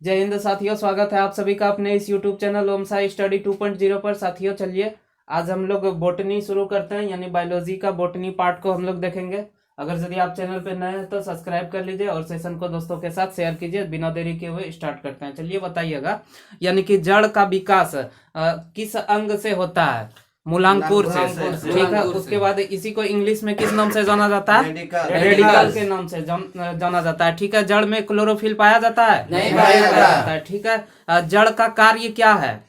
जय हिंद साथियों, स्वागत है आप सभी का अपने इस YouTube चैनल ओम साई स्टडी 2.0 पर। साथियों चलिए आज हम लोग बोटनी शुरू करते हैं, यानी बायोलॉजी का बोटनी पार्ट को हम लोग देखेंगे। अगर यदि आप चैनल पर नए हैं तो सब्सक्राइब कर लीजिए और सेशन को दोस्तों के साथ शेयर कीजिए। बिना देरी किए हुए स्टार्ट करते हैं। चलिए बताइएगा, यानी कि जड़ का विकास किस अंग से होता है? मूलांकुर से। ठीक है, उसके बाद इसी को इंग्लिश में किस नाम से जाना जाता है? रेडिकल के नाम से जाना जाता है। ठीक है, जड़ में क्लोरोफिल पाया जाता है? नहीं पाया जाता है। ठीक है, जड़ का कार्य क्या है?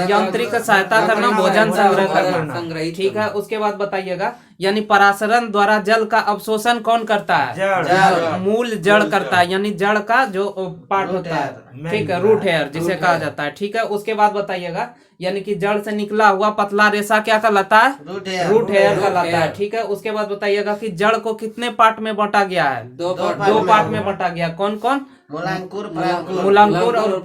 यांत्रिक सहायता करना, भोजन संग्रह करना। ठीक है, उसके बाद बताइएगा, यानी परासरण द्वारा जल का अवशोषण कौन करता है? जड़। मूल जड़ करता है, यानी जड़ का जो पार्ट होता है। ठीक है, रूट हेयर जिसे कहा जाता है। ठीक है, उसके बाद बताइएगा, यानी कि जड़ से निकला हुआ पतला रेशा क्या कहलाता है? रूट हेयर कहलाता है। ठीक है, उसके बाद बताइएगा कि जड़ को कितने पार्ट में बांटा गया है? दो पार्ट में बांटा गया। कौन कौन? मूलांकुर और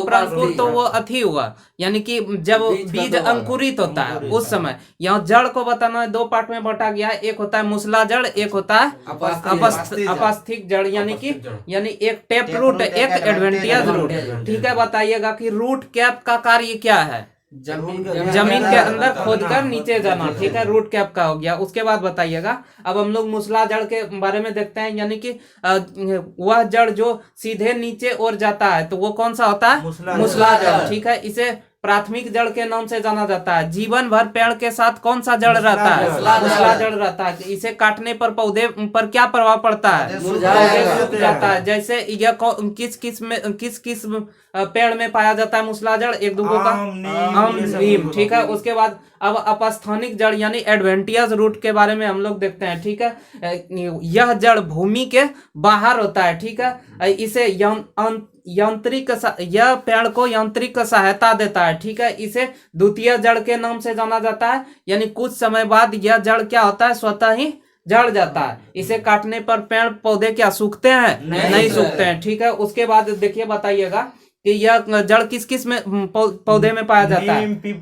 प्रांकुर। तो वो अथी हुआ, यानी कि जब बीज अंकुरित होता है उस समय। यहाँ जड़ को बताना है, दो पार्ट में बांटा गया है। एक होता है मुसला जड़, एक होता है अपस्थिक जड़, यानी एक टेप रूट, एक एडवेंटियस रूट। ठीक है, बताइएगा कि रूट कैप का कार्य क्या है? जमीन के अंदर खोदकर नीचे जाना। ठीक है, रूट कैप का हो गया। उसके बाद बताइएगा, अब हम लोग मुसला जड़ के बारे में देखते हैं, यानी कि वह जड़ जो सीधे नीचे और जाता है तो वो कौन सा होता है? मुसला जड़। ठीक है, इसे प्राथमिक जड़ के नाम से जाना जाता है। जीवन भर पेड़ के साथ कौन सा जड़ रहता है? मुसला जड़ रहता है। इसे काटने पर पौधे पर क्या प्रभाव पड़ता है? सूख जाता है। जैसे यह किस किस पेड़ में पाया जाता है मुसला जड़? एक दूगों का आम, नीम। ठीक है, उसके बाद अब अपस्थानिक जड़ यानी एडवेंटियस रूट के बारे में हम लोग देखते हैं। ठीक है, यह जड़ भूमि के बाहर होता है। ठीक है, इसे यांत्रिक यह पेड़ को यांत्रिक सहायता देता है। ठीक है, इसे द्वितीय जड़ के नाम से जाना जाता है, यानी कुछ समय बाद यह जड़ क्या होता है? स्वतः ही जड़ जाता है। इसे काटने पर पेड़ पौधे क्या सूखते हैं? नहीं सूखते हैं। ठीक है, उसके बाद देखिए, बताइएगा कि यह जड़ किस किस में पौधे में पाया जाता है? पीपल,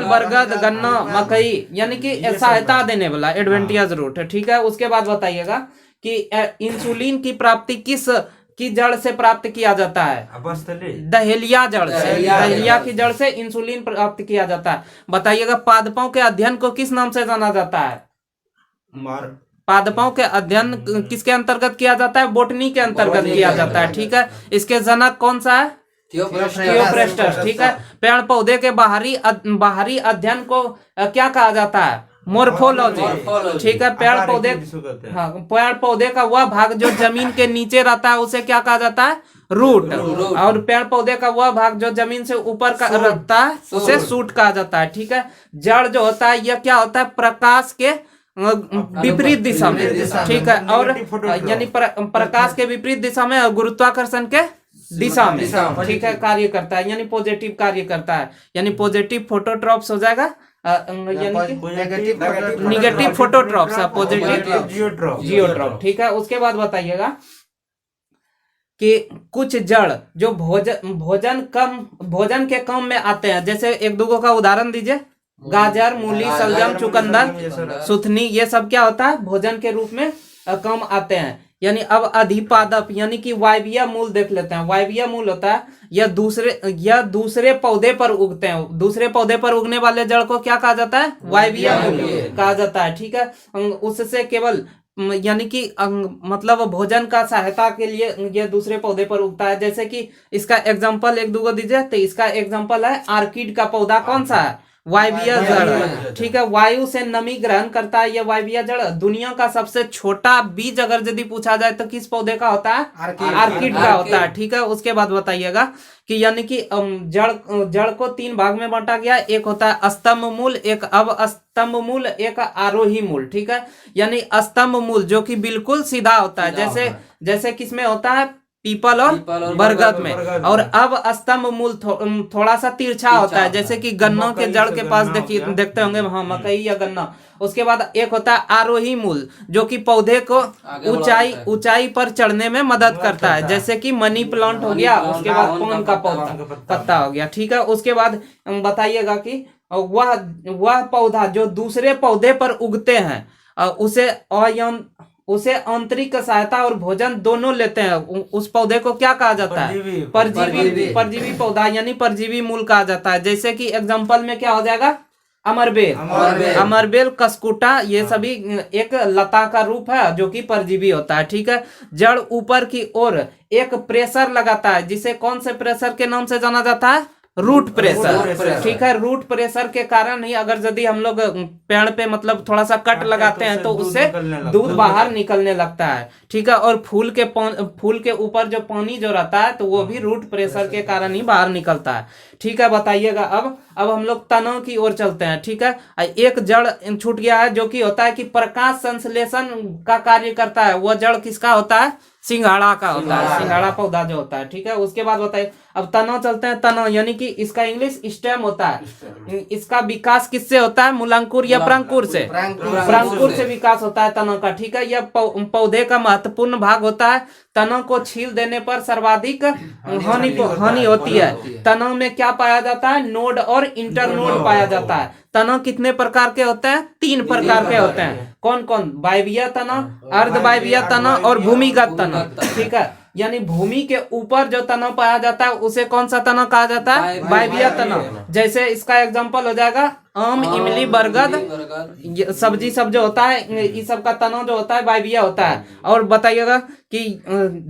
बरगद, गन्ना, मकई, यानी कि सहायता देने वाला एडवेंटियस रूट। ठीक है, उसके बाद बताइएगा कि इंसुलिन की प्राप्ति किस की जड़ से प्राप्त किया जाता है? दहेलिया जड़ से। दहेलिया की जड़ से इंसुलिन प्राप्त किया जाता है। बताइएगा, पादपों के अध्ययन को किस नाम से जाना जाता है? पादपों के अध्ययन किसके अंतर्गत किया जाता है? बोटनी के अंतर्गत किया जाता है। ठीक है, इसके जनक कौन सा है? थियोप्रेस्टस। ठीक है, पेड़ पौधे के बाहरी अध्ययन को क्या कहा जाता है? मोर्फोलॉजी। ठीक है, पेड़ पौधे का वह भाग जो जमीन के नीचे रहता है उसे क्या कहा जाता है? रूट। और पेड़ पौधे का वह भाग जो जमीन से ऊपर का रहता है उसे सूट कहा जाता है। ठीक है, जड़ जो होता है यह क्या होता है? प्रकाश के विपरीत दिशा में। ठीक है, और यानी प्रकाश के विपरीत दिशा में और गुरुत्वाकर्षण के दिशा में। ठीक है, कार्य करता है, यानी पॉजिटिव कार्य करता है, यानी पॉजिटिव फोटोट्रॉप्स हो जाएगा, यानी निगेटिव फोटोट्रॉप्स, पॉजिटिव जियोट्रॉप। ठीक है, उसके बाद बताइएगा कि कुछ जड़ जो भोजन के काम में आते हैं, जैसे एक दूगों का उदाहरण दीजिए। गाजर, मूली, सलजम, चुकंदर, सुथनी, ये सब क्या होता है? भोजन के रूप में काम आते हैं। यानी अब अधिपादप यानी कि वायवीय मूल देख लेते हैं। वायवीय मूल होता है यह दूसरे पौधे पर उगते हैं। दूसरे पौधे पर उगने वाले जड़ को क्या कहा जाता है? वायवीय मूल कहा जाता है। ठीक है, उससे केवल यानी कि मतलब भोजन का सहायता के लिए यह दूसरे पौधे पर उगता है। जैसे कि इसका एग्जांपल एक दूगो दीजिए, तो इसका एग्जांपल है आर्किड का पौधा। कौन सा है? वायवीय जड़। ठीक है, वायु से नमी ग्रहण करता है यह वायवीय जड़। दुनिया का सबसे छोटा बीज अगर यदि पूछा जाए तो किस पौधे का होता है? आर्किड का होता है। ठीक है, उसके बाद बताइएगा कि यानी कि जड़ को तीन भाग में बांटा गया। एक होता है स्तंभ मूल, एक अवस्तंभ मूल, एक आरोही मूल। ठीक है, यानी स्तंभ मूल जो कि बिल्कुल सीधा होता है, जैसे किसमें होता है? पीपल और बरगद में। और अब स्तंभ मूल थोड़ा सा तिरछा होता है, जैसे कि गन्नों के जड़ के पास देखते होंगे, हाँ, मकई या गन्ना। उसके बाद एक होता है आरोही मूल जो कि पौधे को ऊंचाई पर चढ़ने में मदद करता है, जैसे कि मनी प्लांट हो गया। उसके बाद पान का पत्ता हो गया। ठीक है, उसके बाद बताइएगा कि वह पौधा जो दूसरे पौधे पर उगते हैं उसे आंतरिक सहायता और भोजन दोनों लेते हैं। उस पौधे को क्या कहा जाता है? परजीवी पौधा यानी परजीवी मूल कहा जाता है। जैसे कि एग्जांपल में क्या हो जाएगा? अमरबेल, कसकुटा, ये सभी एक लता का रूप है जो कि परजीवी होता है। ठीक है। जड़ ऊपर की ओर एक प्रेशर लगाता है, जिसे कौन से प्रेशर के नाम से जाना जाता है? Root pressure. ठीक है। रूट प्रेशर के कारण ही अगर यदि हम लोग पेड़ पे मतलब थोड़ा सा कट लगाते हैं तो उससे दूध बाहर निकलने लगता है। ठीक है। और फूल के ऊपर जो पानी जो रहता है तो वो भी रूट प्रेशर के कारण ही बाहर निकलता है। ठीक है। बताइएगा अब हम लोग तनों की ओर चलते हैं। ठीक है। एक जड़ छूट गया है जो कि होता है कि प्रकाश संश्लेषण का कार्य करता है। वह जड़ किसका होता है? सिंघाड़ा का होता है। सिंघाड़ा पौधा जो होता है। ठीक है। उसके बाद बताइए, अब तना चलते हैं। तना यानी कि इसका इंग्लिश स्टेम होता है। इसका विकास किससे होता है? मूलांकुर या प्रांकुर से? प्रांकुर से विकास होता है तना का। ठीक है। यह पौधे का महत्वपूर्ण भाग होता है। तना को छील देने पर सर्वाधिक हानि होती है। तना में क्या पाया जाता है? नोड और इंटरनोड पाया जाता है। तना कितने प्रकार के होते हैं? 3 प्रकार के होते हैं। कौन कौन? वायवीय तना, अर्धवायवीय तना और भूमिगत तना। ठीक है। यानी भूमि के ऊपर जो तना पाया जाता है उसे कौन सा तना कहा जाता है? वायवीय तना। जैसे इसका एग्जांपल हो जाएगा आम, इमली, बरगद, सब्जी सब जो होता है, इस सब का तना जो होता है वायवीय होता है। और बताइएगा कि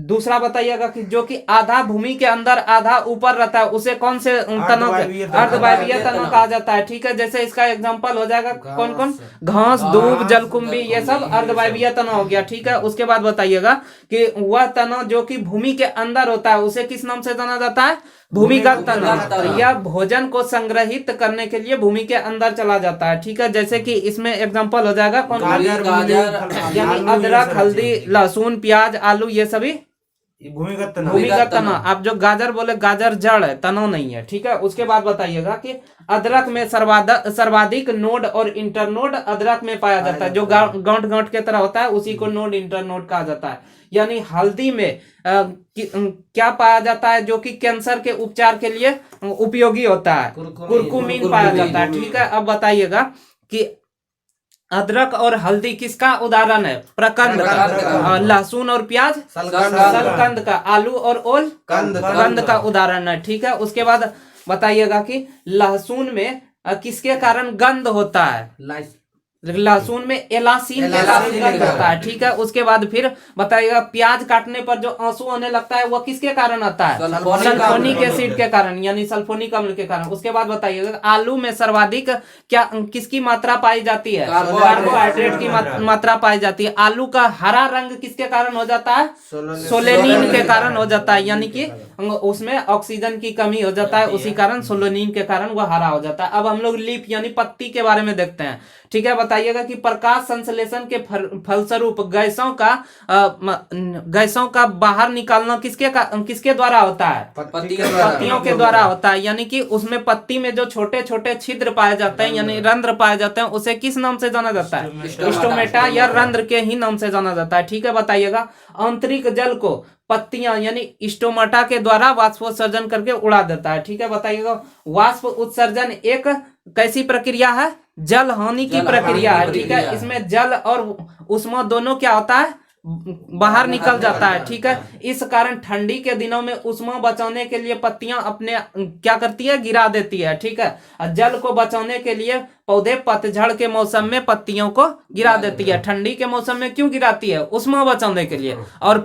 दूसरा बताइएगा कि जो कि आधा भूमि के अंदर आधा ऊपर रहता है उसे कौन से तना? अर्धवायवीय तना कहा जाता है। ठीक है। जैसे इसका एग्जांपल हो जाएगा कौन कौन? घास, दूब, जलकुंभी, ये सब अर्धवायवीय तना हो गया। ठीक है। उसके बाद बताइएगा कि वह तना जो कि भूमि के अंदर होता है उसे किस नाम से जाना जाता है? भूमिगत तना। यह भोजन को संग्रहित करने के लिए भूमि के अंदर चला जाता है। ठीक है। जैसे कि इसमें एग्जांपल हो जाएगा कौन? गाजर, यानी अदरक, हल्दी, लहसुन, प्याज, आलू, ये सभी भूमिगत तना। आप जो गाजर बोले, गाजर जड़ है, तना नहीं है। ठीक है। उसके बाद बताइएगा कि अदरक में सर्वाधिक नोड और इंटरनोड अदरक में पाया जाता है। जो गांठ के तरह होता है उसी को नोड इंटरनोड कहा जाता है। यानी हल्दी में क्या पाया जाता है जो कि कैंसर के उपचार के लिए उपयोगी होता है? कुरकुमीन पाया जाता है। ठीक है। अब बताइएगा कि अदरक और हल्दी किसका उदाहरण है? प्रकंद का। लहसुन और प्याज सलकंद का। आलू और ओल कंद का उदाहरण है। ठीक है। उसके बाद बताइएगा कि लहसुन में किसके कारण गंध होता है? लहसुन में एलासीन गंध होता है। ठीक है। उसके बाद फिर बताइएगा प्याज काटने पर जो आंसू आने लगता है वह किसके कारण आता है? सल्फोनिक एसिड के कारण, यानी सल्फोनिक अम्ल के कारण। उसके बाद बताइएगा आलू में सर्वाधिक किसकी मात्रा पाई जाती है? कार्बोहाइड्रेट की मात्रा पाई जाती है। आलू का हरा रंग किसके कारण हो जाता है? सोलेनिन के कारण हो जाता है। यानी कि उसमें ऑक्सीजन की कमी हो जाता है, उसी कारण सोलेनिन के कारण वह हरा हो जाता है। अब हम लोग लीफ यानी पत्ती के बारे में देखते हैं। ठीक है। बताइएगा कि प्रकाश संश्लेषण के फलस्वरूप गैसों का बाहर निकालना किसके द्वारा होता है? पत्तियों के द्वारा होता है। यानी कि उसमें पत्ती में जो छोटे छोटे छिद्र पाए जाते हैं यानी रंध्र पाए जाते हैं उसे किस नाम से जाना जाता है? स्टोमेटा या रंध्र के ही नाम से जाना जाता है। ठीक है। बताइएगा आंतरिक जल को पत्तियां यानी स्टोमेटा के द्वारा वाष्पोत्सर्जन करके उड़ा देता है। ठीक है। बताइएगा वाष्प उत्सर्जन एक कैसी प्रक्रिया है? जल हानि की प्रक्रिया है। ठीक है। इसमें जल और उष्मा दोनों क्या होता है? बाहर निकल जाता है। ठीक है। इस कारण ठंडी के दिनों में उष्मा बचाने के लिए पत्तियां अपने क्या करती है? गिरा देती है। ठीक है। जल को बचाने के लिए पौधे पतझड़ के मौसम में पत्तियों को गिरा देती है। ठंडी के मौसम में क्यों गिराती है? उष्मा बचाने के लिए। और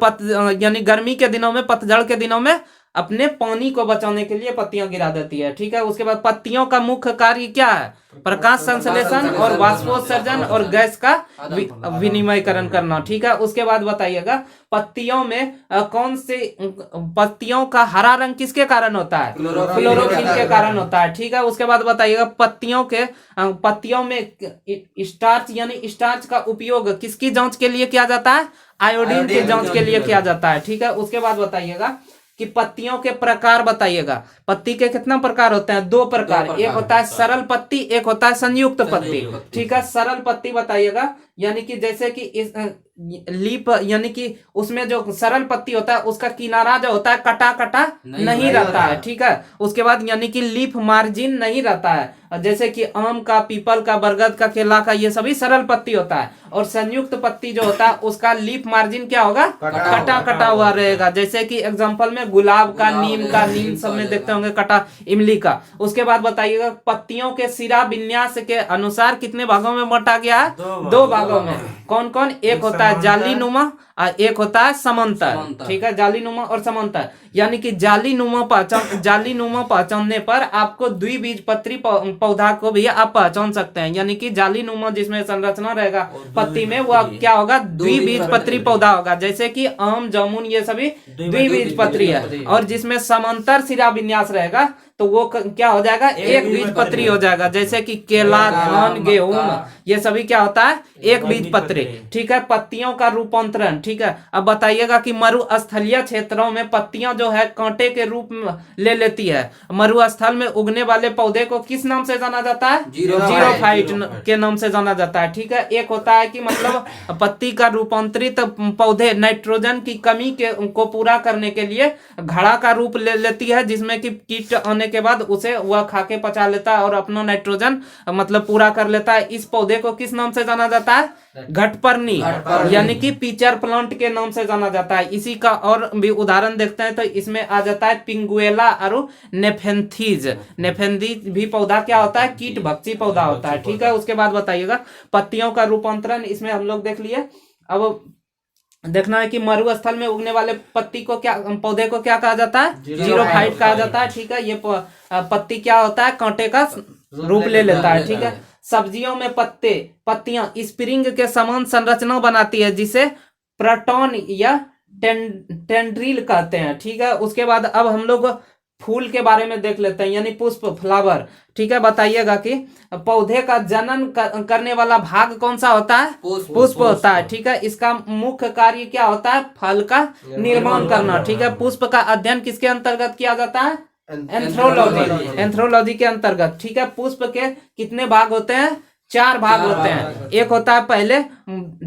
यानी गर्मी के दिनों में, पतझड़ के दिनों में अपने पानी को बचाने के लिए पत्तियां गिरा देती है। ठीक है। उसके बाद पत्तियों का मुख्य कार्य क्या है? प्रकाश संश्लेषण और वाष्पोत्सर्जन और गैस का विनिमयकरण करना। ठीक है। उसके बाद बताइएगा पत्तियों में पत्तियों का हरा रंग किसके कारण होता है? क्लोरोफिल के कारण होता है। ठीक है। उसके बाद बताइएगा पत्तियों में स्टार्च यानी स्टार्च का उपयोग किसकी जांच के लिए किया जाता है? आयोडीन की जांच के लिए किया जाता है। ठीक है। उसके बाद बताइएगा कि पत्तियों के प्रकार बताइएगा। पत्ती के कितना प्रकार होते हैं? 2 प्रकार। एक होता है सरल पत्ती, एक होता है संयुक्त पत्ती। ठीक है। सरल पत्ती बताइएगा यानी कि जैसे कि इस लीप यानी कि उसमें जो सरल पत्ती होता है उसका किनारा जो होता है कटा कटा नहीं रहता है, ठीक है। उसके बाद यानी कि लीफ मार्जिन नहीं रहता है, जैसे कि आम का, पीपल का, बरगद का, केला का, ये सभी सरल पत्ती होता है। और संयुक्त पत्ती जो होता है उसका लीफ मार्जिन क्या होगा, कटा कटा हुआ रहेगा, जैसे कि एग्जांपल में गुलाब का, नीम का, नीम सब में देखते होंगे कटा, इमली का। उसके बाद बताइएगा पत्तियों के सिरा विन्यास के अनुसार कितने भागों में बांटा गया है, 2 भागों में। कौन कौन, एक होता है जालीनुमा और एक होता है समांतर, ठीक है, जालीनुमा और समांतर। यानी कि जालीनुमा पहचानने पर आपको द्विबीजपत्री पौधा को भी आप पहचान सकते हैं। यानी कि जालीनुमा जिसमें संरचना रहेगा पत्ती में, वह क्या होगा, द्विबीजपत्री पौधा होगा, जैसे कि आम, जामुन ये सभी द्विबीजपत्री है। और जिसमें समांतर सिरा विन्यास रहेगा तो वो क्या हो जाएगा, एक बीजपत्री हो जाएगा, जैसे कि केला, धान, गेहूं, ये सभी क्या होता है, एक बीजपत्री, ठीक है। पत्तियों का रूपांतरण, ठीक है। अब बताइएगा कि मरुस्थलीय क्षेत्रों में पत्तियां जो है कांटे के रूप में ले लेती है। मरुस्थल में उगने वाले पौधे को किस नाम से जाना जाता है, जीरोफाइट के नाम से जाना जाता है, ठीक है। एक होता है कि मतलब पत्ती का रूपांतरित पौधे नाइट्रोजन की कमी को पूरा करने के लिए घड़ा का रूप ले लेती है, जिसमें कि कीट आने के बाद उसे वह खा के पचा लेता है और अपना नाइट्रोजन मतलब पूरा कर लेता है। इस पौधे को किस नाम से जाना जाता है, घटपर्णी, यानी कि पीचर प्लांट के नाम से जाना जाता है। इसी का और भी उदाहरण देखते हैं तो इसमें आ जाता है पिंगुएला और नेफेंथीज। नेफेंथीज भी पौधा क्या होता है, कीट भक्षी पौधा होता है, ठीक है। उसके बाद बताइएगा पत्तियों का रूपांतरण, इसमें हम लोग देख लिए। अब देखना है कि मरुस्थल में उगने वाले पत्ती को क्या, पौधे को क्या कहा जाता है, जीरोफाइट कहा जाता है, ठीक है। ये पत्ती क्या होता है, कांटे का रूप ले लेता है, ठीक है। सब्जियों में पत्तियां स्प्रिंग के समान संरचना बनाती है, जिसे प्रोटॉन या टेंड्रिल कहते हैं, ठीक है। उसके बाद अब हम लोग फूल के बारे में देख लेते हैं, यानी पुष्प, फ्लावर, ठीक है। बताइएगा कि पौधे का जनन करने वाला भाग कौन सा होता है, पुष्प होता है, ठीक है। इसका मुख्य कार्य क्या होता है, फल का निर्माण करना, ठीक है। पुष्प का अध्ययन किसके अंतर्गत किया जाता है, एंथ्रोलॉजी के अंतर्गत, ठीक है। पुष्प के कितने भाग होते हैं, 4 भाग होते हैं। एक होता है पहले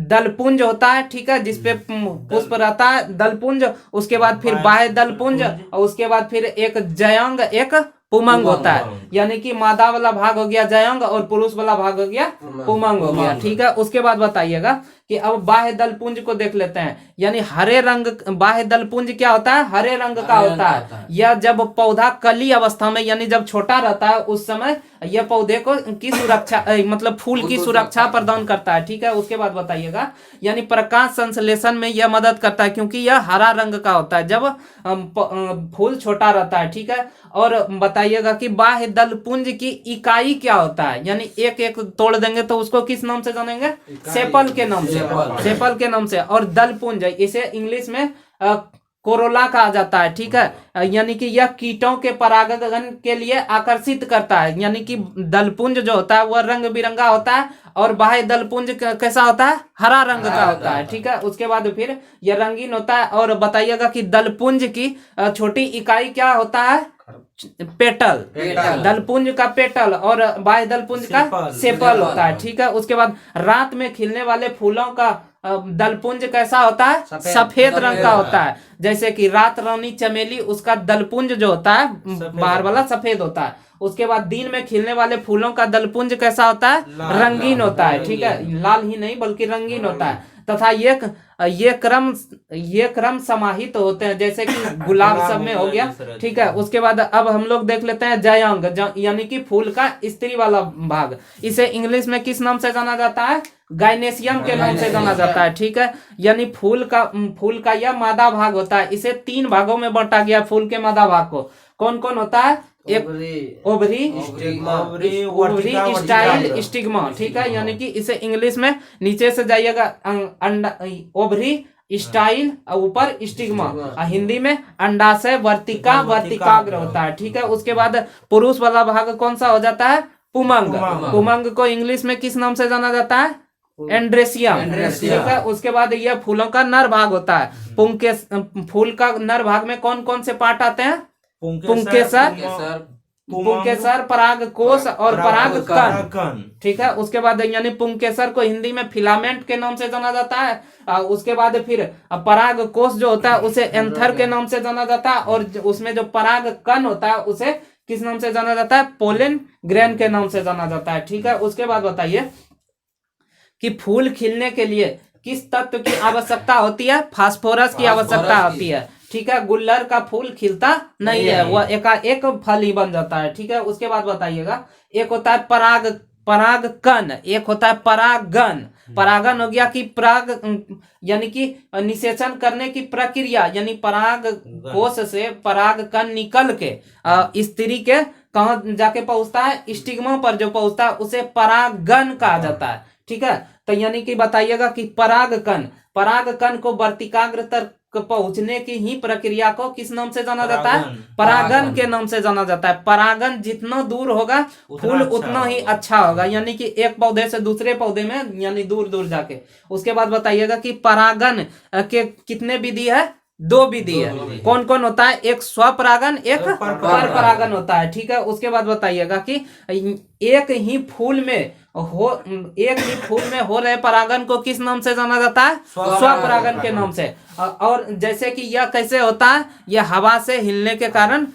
दलपुंज होता है, ठीक है, जिसपे पुष्प रहता है, दलपुंज। उसके बाद फिर बाह्य दलपुंज, और उसके बाद फिर एक जयांग, एक पुमंग होता है। यानी कि मादा वाला भाग हो गया जयांग और पुरुष वाला भाग हो गया पुमंग हो गया, ठीक है। उसके बाद बताइएगा कि अब बाह्य दलपुंज को देख लेते हैं। यानी हरे रंग, बाह्य दलपुंज क्या होता है, हरे रंग का होता है। यह जब पौधा कली अवस्था में यानी जब छोटा रहता है उस समय यह पौधे को की सुरक्षा मतलब फूल की सुरक्षा प्रदान करता है, ठीक है। उसके बाद बताइएगा यानी प्रकाश संश्लेषण में यह मदद करता है, क्योंकि यह हरा रंग का होता है जब फूल छोटा रहता है, ठीक है। और बताइएगा कि बाह्य दलपुंज की इकाई क्या होता है, यानी एक एक तोड़ देंगे तो उसको किस नाम से जानेंगे, सेपल के नाम से, सेपल के नाम से। और दलपुंज इसे इंग्लिश में कोरोला कहा जाता है, ठीक है। यानी कि यह कीटों के परागण के लिए आकर्षित करता है। यानी कि दलपुंज जो होता है वह रंग बिरंगा होता है और बाह्य दलपुंज कैसा होता है, हरा रंग का होता है, ठीक है। उसके बाद फिर यह रंगीन होता है। और बताइएगा कि दलपुंज की छोटी इकाई क्या होता है, पेटल, दलपुंज का पेटल, और बाह्य दलपुंज का सेपल होता है, ठीक है। उसके बाद रात में खिलने वाले फूलों का दलपुंज कैसा होता है, सफेद रंग का होता है। जैसे कि रात रानी चमेली, उसका दलपुंज जो होता है बाहर वाला सफेद होता है। उसके बाद दिन में खिलने वाले फूलों का दलपुंज कैसा होता है, रंगीन होता है, ठीक है। लाल ही नहीं बल्कि रंगीन होता है। तथा ये क्रम समाहित होते हैं, जैसे कि गुलाब सब में हो गया, ठीक है। उसके बाद अब हम लोग देख लेते हैं जयांग, यानी कि फूल का स्त्री वाला भाग। इसे इंग्लिश में किस नाम से जाना जाता है, गाइनेसियम के नाम से जाना जाता है, ठीक है। यानी फूल का यह मादा भाग होता है। इसे 3 भागों में बांटा गया फूल के मादा भाग को। कौन कौन होता है, एक ओवरी, स्टाइल, स्टिग्मा, ठीक है। यानी कि इसे इंग्लिश में नीचे से जाइएगा अंडा, ओवरी, स्टाइल, ऊपर स्टिग्मा। हिंदी में अंडाशय, वर्तिका, वर्तिकाग्र होता है, ठीक है। उसके बाद पुरुष वाला भाग कौन सा हो जाता है, पुमंग। पुमंग को इंग्लिश में किस नाम से जाना जाता है, एंड्रेसियम, ठीक है। उसके बाद यह फूलों का नर भाग होता है। फूल का नर भाग में कौन कौन से पार्ट आते हैं, पुंकेसर, पुंकेसर, परागकोश और परागकण। ठीक है, उसके बाद यानी पुंकेसर को हिंदी में फिलामेंट के नाम से जाना जाता है। उसके बाद फिर परागकोश जो होता है उसे एंथर के नाम से जाना जाता है, और उसमें जो परागकण होता है उसे किस नाम से जाना जाता है? पोलन ग्रेन के नाम से जाना जाता है। ठीक है, उसके बाद बताइए कि फूल खिलने के लिए किस तत्व की आवश्यकता होती है? फास्फोरस की आवश्यकता होती है। ठीक है, गुल्लर का फूल खिलता नहीं है, वह एक फल ही बन जाता है। ठीक है, उसके बाद बताइएगा, एक होता है परागकण, एक होता है परागन। परागन हो गया कि पराग यानी कि निषेचन करने की प्रक्रिया, यानी पराग कोश से परागकण निकल के स्त्री के कहाँ जाके पहुंचता है? स्टिग्मा पर जो पहुंचता है उसे परागन कहा जाता है। ठीक है, तो यानी कि बताइएगा कि परागकण को वर्तिकाग्र तक पहुंचने की ही प्रक्रिया को किस नाम से जाना जाता है? परागन के नाम से जाना जाता है। परागन जितना दूर होगा फूल उतना ही अच्छा होगा, यानी कि एक पौधे से दूसरे पौधे में, यानी दूर दूर जाके। उसके बाद बताइएगा कि परागन के कितने विधि है? 2 विधि है। कौन कौन होता है? एक स्वपरागन, एक परपरागन होता है। ठीक है, उसके बाद बताइएगा कि एक ही फूल में हो रहे परागन को किस नाम से जाना जाता है? स्वपरागन के नाम से। और जैसे कि यह कैसे होता है? यह हवा से हिलने के कारण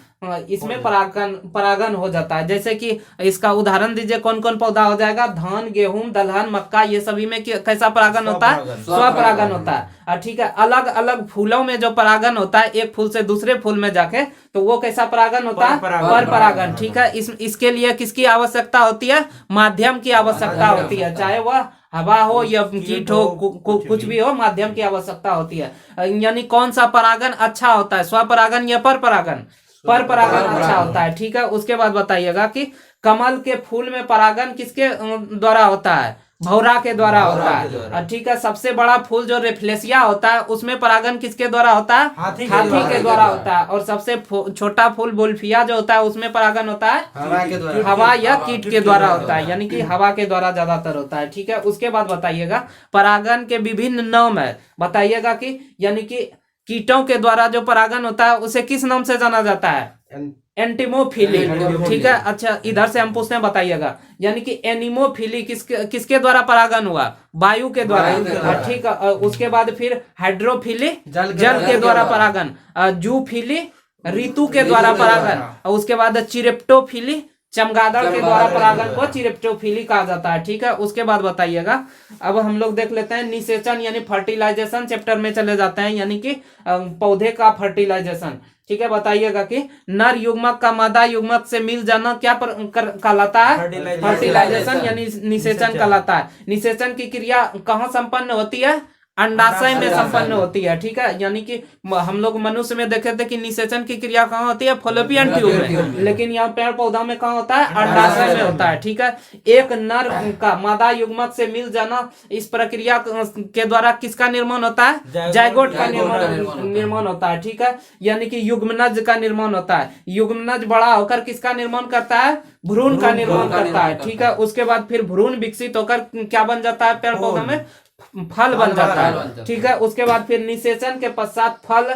इसमें परागन हो जाता है। जैसे कि इसका उदाहरण दीजिए, कौन कौन पौधा हो जाएगा? धान, गेहूं, दलहन, मक्का, ये सभी में कैसा परागन होता है? स्वपरागन होता है। ठीक है, अलग अलग फूलों में जो परागन होता है एक फूल से दूसरे फूल में जाके, तो वो कैसा परागन होता है? पर परागन। ठीक है, इसके लिए किसकी आवश्यकता होती है? माध्यम की आवश्यकता होती है, चाहे वह हवा हो या कीट हो, कुछ भी हो, माध्यम की आवश्यकता होती है। यानी कौन सा परागन अच्छा होता है? स्वपरागन या पर परागन? पर परागन अच्छा होता है। ठीक है, उसके बाद बताइएगा कि कमल के फूल में परागन किसके द्वारा होता है? भौरा के द्वारा होता है। ठीक है, सबसे बड़ा फूल जो रेफ्लेसिया होता है उसमें परागन किसके द्वारा होता है? हाथी के द्वारा होता है। और सबसे छोटा फूल बोल्फिया जो होता है उसमें परागन होता है हवा या कीट के द्वारा होता है, यानी कि हवा के द्वारा ज्यादातर होता है। ठीक है, उसके बाद बताइएगा परागन के विभिन्न नाम है, बताइएगा कि यानी कि कीटों के द्वारा जो परागन होता है उसे किस नाम से जाना जाता है? एंटीमोफिली। ठीक है, अच्छा इधर से हम पूछते हैं, बताइएगा यानी कि एनिमोफिली किसके द्वारा परागन हुआ? वायु के द्वारा। ठीक है, उसके बाद फिर हाइड्रोफिली जल के द्वारा परागन, जूफिली ऋतु के द्वारा परागन, और उसके बाद चिरेप्टोफिली चमगादड़ के द्वारा परागन को चिरेप्टोफिली कहा जाता है। ठीक है, उसके बाद बताइएगा, अब हम लोग देख लेते हैं निषेचन यानी फर्टिलाइजेशन चैप्टर में चले जाते हैं, यानी कि पौधे का फर्टिलाइजेशन। ठीक है, बताइएगा कि नर युग्मक का मादा युग्मक से मिल जाना क्या कहलाता है? फर्टिलाइजेशन यानी निषेचन कहलाता है। निषेचन की क्रिया कहाँ संपन्न होती है? अंडाशय में संपन्न होती है। ठीक है, यानी कि हम लोग मनुष्य में देखे थे कि निषेचन की क्रिया कहाँ होती है? फॉलोपियन ट्यूब में, लेकिन यहाँ पेड़ पौधा में कहाँ होता है? अंडाशय में होता है। ठीक है, एक नर का मादा युग्मक से मिल जाना, इस प्रक्रिया के द्वारा किसका निर्माण होता है? जायगोट का निर्माण होता है। ठीक है, यानी कि युग्मनज का निर्माण होता है। युग्मनज बड़ा होकर किसका निर्माण करता है? भ्रूण का निर्माण करता है। ठीक है, उसके बाद फिर भ्रूण विकसित होकर क्या बन जाता है? पेड़ पौधा में फल बन जाता है। ठीक है, उसके बाद फिर निषेचन के पश्चात फल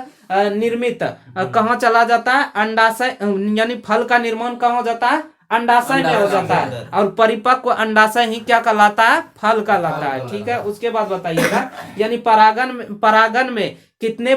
निर्मित कहाँ चला जाता है? अंडाशय, यानी फल का निर्माण कहाँ हो जाता है? अंडाशय में हो जाता है। और परिपक्व अंडाशय ही क्या कहलाता है? फल कहलाता है। ठीक है, उसके बाद बताइएगा यानी परागन में कितने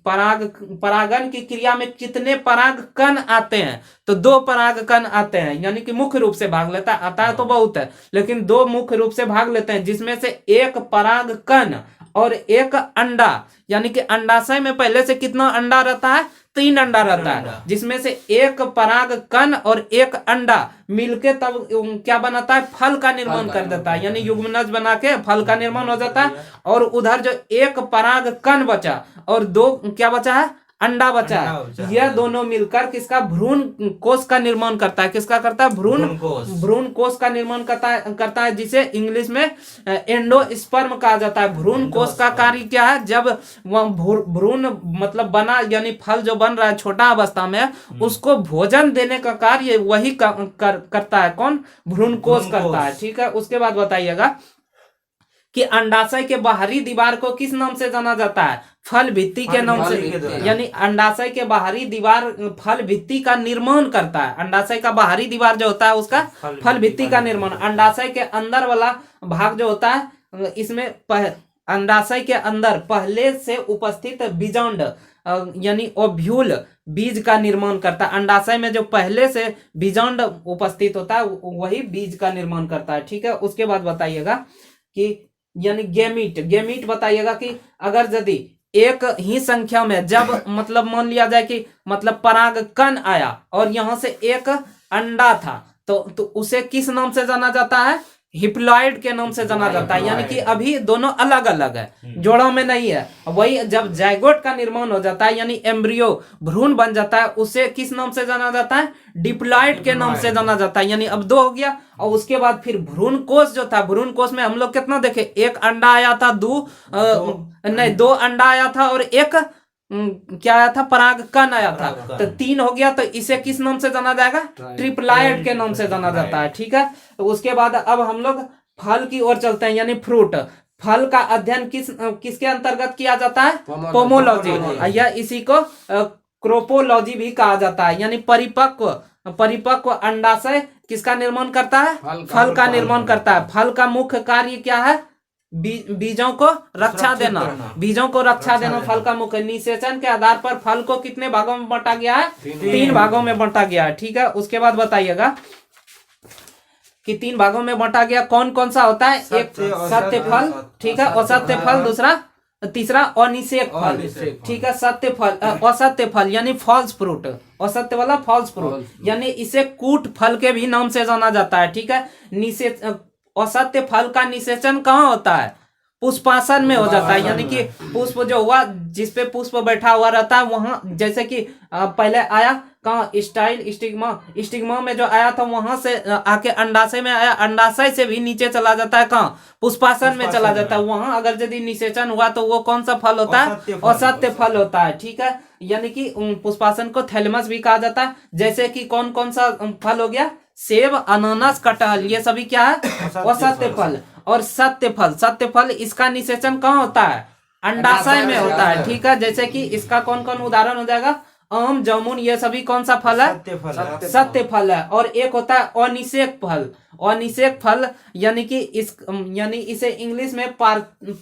परागन की क्रिया में कितने पराग कण आते हैं? तो 2 पराग कण आते हैं, यानी कि मुख्य रूप से भाग लेता है, आता है तो बहुत है, लेकिन 2 मुख्य रूप से भाग लेते हैं, जिसमें से एक पराग कण और एक अंडा, यानी कि अंडाशय में पहले से कितना अंडा रहता है? 3 अंडा रहता है, जिसमें से एक पराग कण और एक अंडा मिलके तब क्या बनाता है? फल का निर्माण कर देता है, यानी युग्मनज बना के फल का निर्माण हो जाता है। और उधर जो एक पराग कण बचा और 2 क्या बचा है? अंडा बचा है। यह दोनों मिलकर किसका? भ्रूण कोश का निर्माण करता है। किसका करता है? भ्रूण कोश का निर्माण करता है, जिसे इंग्लिश में एंडोस्पर्म कहा जाता है। भ्रूण कोश का कार्य क्या है? जब वह भ्रूण मतलब बना, यानी फल जो बन रहा है छोटा अवस्था में, उसको भोजन देने का कार्य वही करता है। कौन? भ्रूण कोश करता है। ठीक है, उसके बाद बताइएगा कि अंडाशय के बाहरी दीवार को किस नाम से जाना जाता है? फल भित्ति के नाम से। यानी अंडाशय के बाहरी दीवार फल भित्ति का निर्माण करता है। अंडाशय का बाहरी दीवार जो होता है उसका फल भित्ति का निर्माण। अंडाशय के अंदर वाला भाग जो होता है इसमें अंडाशय के अंदर पहले से उपस्थित बीजांड यानी ओव्यूल बीज का निर्माण करता है। अंडाशय में जो पहले से बीजांड उपस्थित होता है वही बीज का निर्माण करता है। ठीक है, उसके बाद बताइएगा कि यानी गेमीट बताइएगा कि अगर यदि एक ही संख्या में जब मतलब मान लिया जाए कि मतलब परागकण आया और यहां से एक अंडा था तो उसे किस नाम से जाना जाता है? हिप्लॉइड के नाम से जाना जाता है। यानी कि अभी दोनों अलग अलग है, जोड़ों में नहीं है। वही जब जाइगोट का निर्माण हो जाता है यानी एम्ब्रियो भ्रूण बन जाता है उसे किस नाम से जाना जाता है? डिप्लॉइड के नाम से जाना जाता है। यानी अब दो हो गया और उसके बाद फिर भ्रूण कोश जो था, भ्रूण कोश में हम लोग कितना देखे? एक अंडा आया था, दो अंडा आया था और एक क्या आया था? परागकण आया था। तो 3 हो गया। तो इसे किस नाम से जाना जाएगा? ट्रिप्लॉइड के नाम से जाना जाता है। ठीक है, तो उसके बाद अब हम लोग फल की ओर चलते हैं यानी फ्रूट। फल का अध्ययन किसके अंतर्गत किया जाता है? पोमोलॉजी या इसी को क्रोपोलॉजी भी कहा जाता है। यानी परिपक्व अंडाशय किसका निर्माण करता है? फल का निर्माण करता है। फल का मुख्य कार्य क्या है? बीजों को रक्षा देना। बीजों को रक्षा देना फल का मुख्य। निषेचन के आधार पर फल को कितने भागों में बांटा गया है? 3 भागों में बांटा गया है। ठीक है, उसके बाद बताइएगा कि 3 भागों में बांटा गया। कौन कौन सा होता है? एक सत्य फल, ठीक है, असत्य फल, तीसरा अनिषेक फल। ठीक है, सत्य फल असत्य फल यानी फॉल्स फ्रूट, असत्य वाला फॉल्स फ्रूट यानी इसे कूट फल के भी नाम से जाना जाता है। ठीक है, असत्य फल का निषेचन कहाँ होता है? पुष्पासन में हो जाता है। यानी कि पुष्प जो हुआ जिसपे पुष्प बैठा हुआ रहता है वहां, जैसे कि पहले आया कहाँ? स्टिग्मा में जो आया था वहां से आके अंडाशय में आया, अंडाशय से भी नीचे चला जाता है कहाँ? पुष्पासन में चला जाता है। वहां अगर यदि निषेचन हुआ तो वो कौन सा फल होता है? असत्य फल होता है। ठीक है, यानी कि पुष्पासन को थैलेमस भी कहा जाता है। जैसे कि कौन कौन सा फल हो गया? सेब, अनानास, कटहल, ये सभी क्या है? असत्य फल। और सत्य फल इसका निषेचन कहाँ होता है? अंडाशय में होता है। ठीक है, जैसे कि इसका कौन कौन उदाहरण हो जाएगा? आम, जामुन, ये सभी कौन सा फल है? सत्य फल है। और एक होता है अनिषेक फल यानी कि इसे इंग्लिश में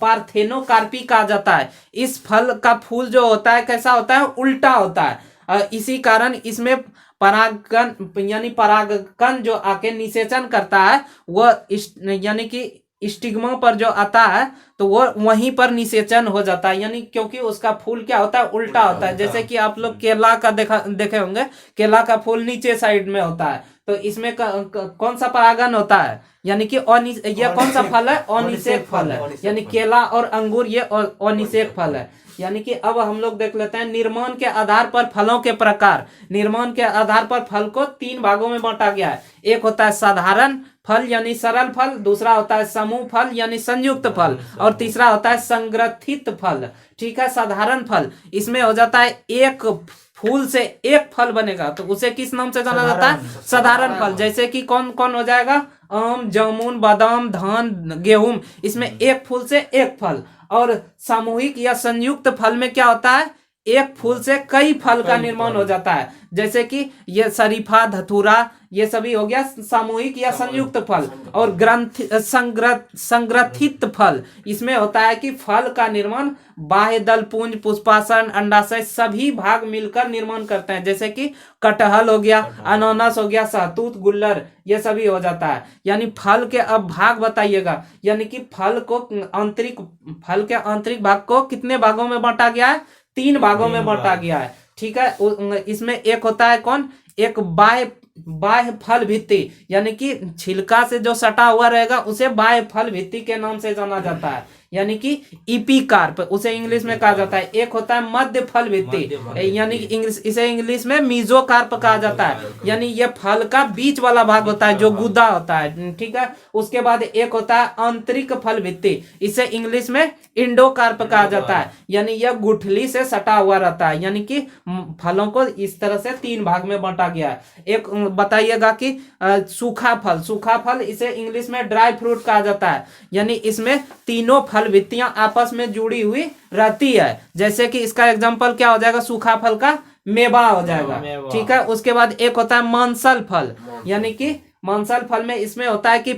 पार्थेनोकार्पी कहा जाता है। इस फल का फूल जो होता है कैसा होता है? उल्टा होता है। इसी कारण इसमें परागकण जो आके निषेचन करता है वह यानी कि स्टिग्मा पर जो आता है तो वो वहीं पर निषेचन हो जाता है। यानी क्योंकि उसका फूल क्या होता है? उल्टा होता है। जैसे कि आप लोग केला का देखे होंगे, केला का फूल नीचे साइड में होता है तो इसमें कौन सा परागण होता है? यानी कि ये कौन सा फल है? अनिषेक फल है। यानी केला और अंगूर ये अनिषेक फल है। यानी कि अब हम लोग देख लेते हैं निर्माण के आधार पर फलों के प्रकार। निर्माण के आधार पर फल को 3 भागों में बांटा गया है। एक होता है साधारण फल यानी सरल फल, दूसरा होता है समूह फल यानी संयुक्त फल और तीसरा होता है संग्रथित फल। ठीक है, साधारण फल इसमें हो जाता है एक फूल से एक फल बनेगा तो उसे किस नाम से जाना जाता है? साधारण फल। जैसे कि कौन कौन हो जाएगा? आम, जामुन, बादाम, धान, गेहूं, इसमें एक फूल से एक फल। और सामूहिक या संयुक्त फल में क्या होता है? एक फूल से कई फल का निर्माण हो जाता है। जैसे कि ये शरीफा, धतूरा, ये सभी हो गया सामूहिक या संयुक्त फल। और संग्रथित फल इसमें होता है कि फल का निर्माण बाह्य दल पुंज, पुष्पासन, अंडाशय सभी भाग मिलकर निर्माण करते हैं। जैसे कि कटहल हो गया, अनानास हो गया, सहतूत, गुल्लर, ये सभी हो जाता है। यानी फल के अब भाग बताइएगा। यानी कि फल के आंतरिक भाग को कितने भागों में बांटा गया है? 3 भागों में बांटा गया है। ठीक है, इसमें एक होता है कौन? एक बाह्य फल भित्ति यानी कि छिलका से जो सटा हुआ रहेगा उसे बाह्य फल भित्ति के नाम से जाना जाता है। यानी कि इपीकार्प उसे इंग्लिश में कहा जाता है। एक होता है मध्य फल भित्ति यानी इसे इंग्लिश में मीजोकार्प कहा जाता है। यानी ये फल का बीच वाला भाग होता है जो गुदा होता है। ठीक है, उसके बाद एक होता है आंतरिक फल भित्ति, इसे इंग्लिश में इंडोकार्प कहा जाता है। यानी यह गुठली से सटा हुआ रहता है। यानी कि फलों को इस तरह से 3 भाग में बांटा बांटा गया है। एक बताइएगा कि सूखा फल इसे इंग्लिश में ड्राई फ्रूट कहा जाता है, यानी इसमें तीनों फल वित्तियां आपस में जुड़ी हुई रहती है। जैसे कि इसका एग्जांपल क्या हो जाएगा, सूखा फल का मेवा हो जाएगा, ठीक है। उसके बाद एक होता है मांसल फल, यानी कि मांसल फल में इसमें होता है कि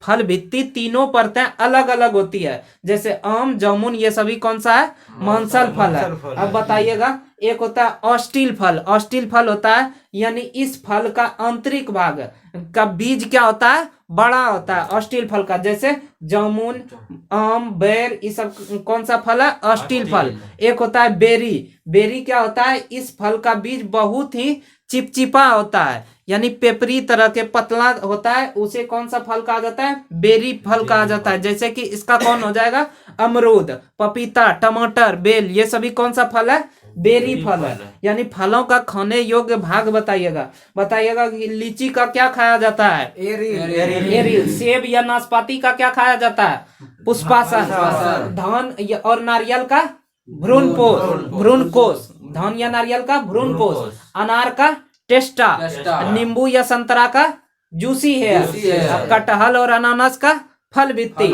फल भित्ति तीनों परतें अलग अलग होती है। जैसे आम, जामुन, ये सभी कौन सा है, मांसल फल है। अब बताइएगा, एक होता है ऑस्टिल फल होता है, यानी इस फल का आंतरिक भाग का बीज क्या होता है, बड़ा होता है ऑस्टिल फल का। जैसे जामुन, आम, बेर, ये सब कौन सा फल है, ऑस्टिल फल। एक होता है बेरी क्या होता है, इस फल का बीज बहुत ही चिपचिपा होता है, यानी पेपरी तरह के पतला होता है, उसे कौन सा फल कहा जाता है, बेरी फल कहा जाता है। जैसे कि इसका कौन हो जाएगा, अमरूद, पपीता, टमाटर, बेल, ये सभी कौन सा फल है, बेरी फल है। यानी फलों का खाने योग्य भाग बताइएगा कि लीची का क्या खाया जाता है, एरिल। सेब या नाशपाती का क्या खाया जाता है, पुष्पासन। धान और नारियल का भ्रूणकोश, धान या नारियल का भ्रूणकोश। अनार का टेस्टा, नींबू या संतरा का जूसी है। कटहल और अनानास का फल भित्ति।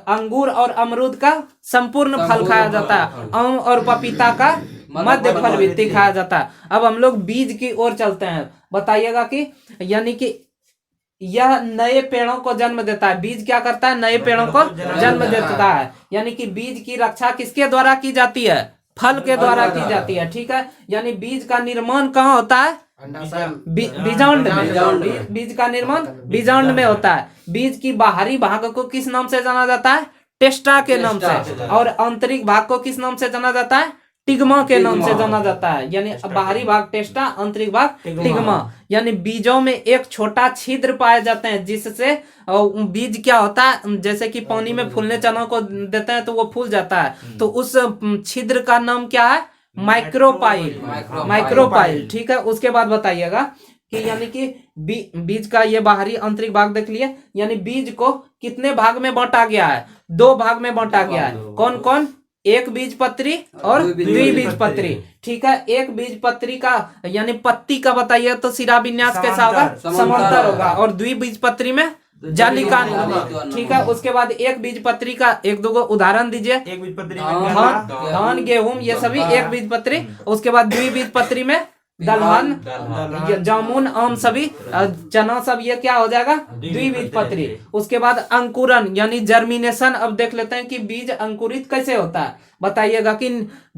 अंगूर और अमरूद का संपूर्ण फल खाया जाता है। आम और पपीता का मध्य फल भित्ति खाया जाता है। अब हम लोग बीज की ओर चलते हैं। बताइएगा कि यानी कि यह नए पेड़ों को जन्म देता है। बीज क्या करता है, नए पेड़ों को जन्म देता है। यानी कि बीज की रक्षा किसके द्वारा की जाती है, फल के द्वारा की जाती है, ठीक है। यानी बीज का निर्माण कहाँ होता है, बीजांड में। बीज का निर्माण बीजांड में होता है। बीज की बाहरी भाग को किस नाम से जाना जाता है, टेस्टा के नाम से। और आंतरिक भाग को किस नाम से जाना जाता है, टिग्मा के नाम से जाना जाता है। यानी बाहरी भाग टेस्टा, आंतरिक भाग टिग्मा। यानी बीजों में एक छोटा छिद्र पाए जाते हैं, जिससे बीज क्या होता है, जैसे कि पानी में फूलने चना को देते हैं तो वो फूल जाता है, तो उस छिद्र का नाम क्या है, माइक्रोपाइल, ठीक है। उसके बाद बताइएगा कि यानी कि बीज का ये बाहरी आंतरिक भाग देख लिए। यानी बीज को कितने भाग में बांटा गया है, 2 भाग में बांटा गया है। कौन कौन, एक बीजपत्री और द्विबीजपत्री, ठीक है। एक बीजपत्री का यानी पत्ती का बताइए तो शिरा विन्यास कैसा होगा, समांतर होगा। और द्विबीजपत्री में जालिका, ठीक है। उसके बाद एक बीजपत्री का एक दो उदाहरण दीजिए। एक बीजपत्री में धान, गेहूं, ये सभी एक बीजपत्री। उसके बाद द्विबीजपत्री में दलहन, जामुन, आम, सभी चना, सब ये क्या हो जाएगा, द्विबीजपत्री। उसके बाद अंकुरन यानी जर्मिनेशन। अब देख लेते हैं कि बीज अंकुरित कैसे होता है। बताइएगा कि